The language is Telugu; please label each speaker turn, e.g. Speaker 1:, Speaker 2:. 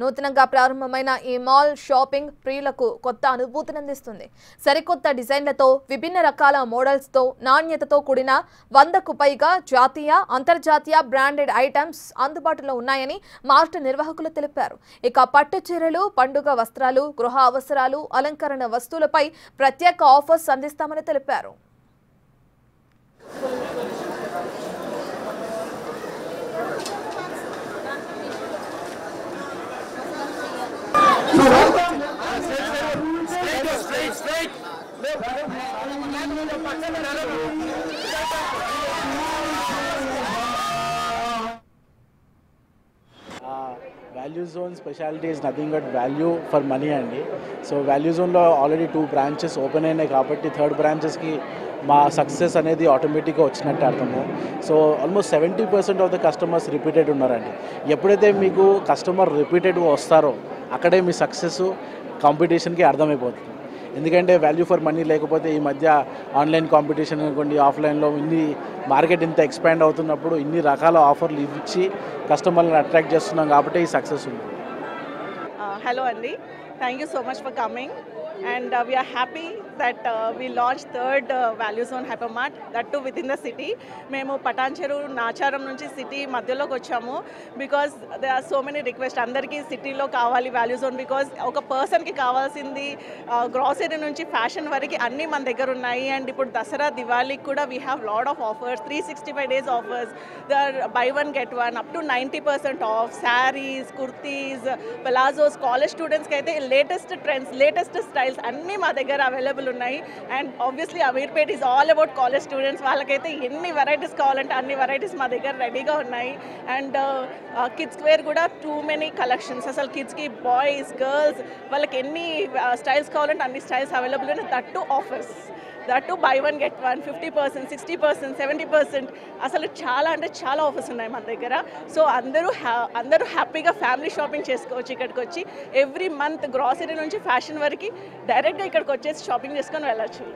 Speaker 1: నూతనంగా ప్రారంభమైన ఈ మాల్ షాపింగ్ ప్రియులకు కొత్త అనుభూతిని అందిస్తుంది. సరికొత్త డిజైన్లతో, విభిన్న రకాల మోడల్స్తో, నాణ్యతతో కూడిన 100కు పైగా జాతీయ, అంతర్జాతీయ బ్రాండెడ్ ఐటమ్స్ అందుబాటులో ఉన్నాయని మార్ట్ నిర్వాహకులు తెలిపారు. ఇక పట్టు చీరలు, పండుగ వస్త్రాలు, గృహ అవసరాలు, అలంకరణ వస్తువులపై ప్రత్యేక ఆఫర్స్ అందిస్తామని తెలిపారు.
Speaker 2: Value zone speciality is nothing but value for money అండి. సో వాల్యూ జోన్లో ఆల్రెడీ 2 బ్రాంచెస్ ఓపెన్ అయినాయి కాబట్టి 3rd బ్రాంచెస్కి మా సక్సెస్ అనేది ఆటోమేటిక్గా వచ్చినట్టు అర్థము. So almost 70% of the customers repeated ఉన్నారండి. ఎప్పుడైతే మీకు కస్టమర్ రిపీటెడ్గా వస్తారో అక్కడే మీ సక్సెస్ కాంపిటీషన్కి అర్థమైపోతుంది. ఎందుకంటే వాల్యూ ఫర్ మనీ లేకపోతే ఈ మధ్య ఆన్లైన్ కాంపిటీషన్ అనుకోండి, ఆఫ్లైన్లో మార్కెట్ ఇంత ఎక్స్పాండ్ అవుతున్నప్పుడు ఇన్ని రకాల ఆఫర్లు ఇచ్చి కస్టమర్లను అట్రాక్ట్ చేస్తున్నాం కాబట్టి ఈ సక్సెస్ ఉంది.
Speaker 3: Hello Andy, thank you so much for coming and we are happy that we launched 3rd Value Zone Hypermart, that too within the city. మేము పటాన్చెరు నాచారం నుంచి సిటీ మధ్యలోకి వచ్చాము because they are so many request. అందరికీ సిటీలో కావాలి వాల్యూ జోన్ బికాజ్ ఒక పర్సన్కి కావాల్సింది గ్రాసరీ నుంచి ఫ్యాషన్ వరకు అన్నీ మన దగ్గర ఉన్నాయి. అండ్ ఇప్పుడు దసరా దివాళీకి కూడా we have lot of offers, 365 days offers, they are buy 1 get 1 up to 90% off. Saris, kurtis, palazzos, college స్టూడెంట్స్కి అయితే లేటెస్ట్ ట్రెండ్స్, లేటెస్ట్ స్టైల్స్ అన్నీ మా దగ్గర అవైలబుల్ ఉన్నాయి. And obviously Ameerpet is all about college students. వాళ్ళకైతే ఎన్ని వెరైటీస్ కావాలంటే అన్ని వెరైటీస్ మా దగ్గర రెడీగా ఉన్నాయి. అండ్ కిడ్స్ వేర్ కూడా టూ మెనీ కలెక్షన్స్. అసలు కిడ్స్కి బాయ్స్, గర్ల్స్ వాళ్ళకి ఎన్ని స్టైల్స్ కావాలంటే అన్ని స్టైల్స్ అవైలబుల్ ఉన్నాయి. That to offers, that to buy 1 get 1, 50%, 60%, 70%. అసలు చాలా అంటే చాలా ఆఫర్స్ ఉన్నాయి మన దగ్గర. సో అందరూ హ్యాపీగా ఫ్యామిలీ షాపింగ్ చేసుకోవచ్చు. ఇక్కడికి వచ్చి ఎవ్రీ మంత్ గ్రాసరీ నుంచి ఫ్యాషన్ వరకు డైరెక్ట్గా ఇక్కడికి వచ్చేసి షాపింగ్ చేసుకొని వెళ్ళచ్చు.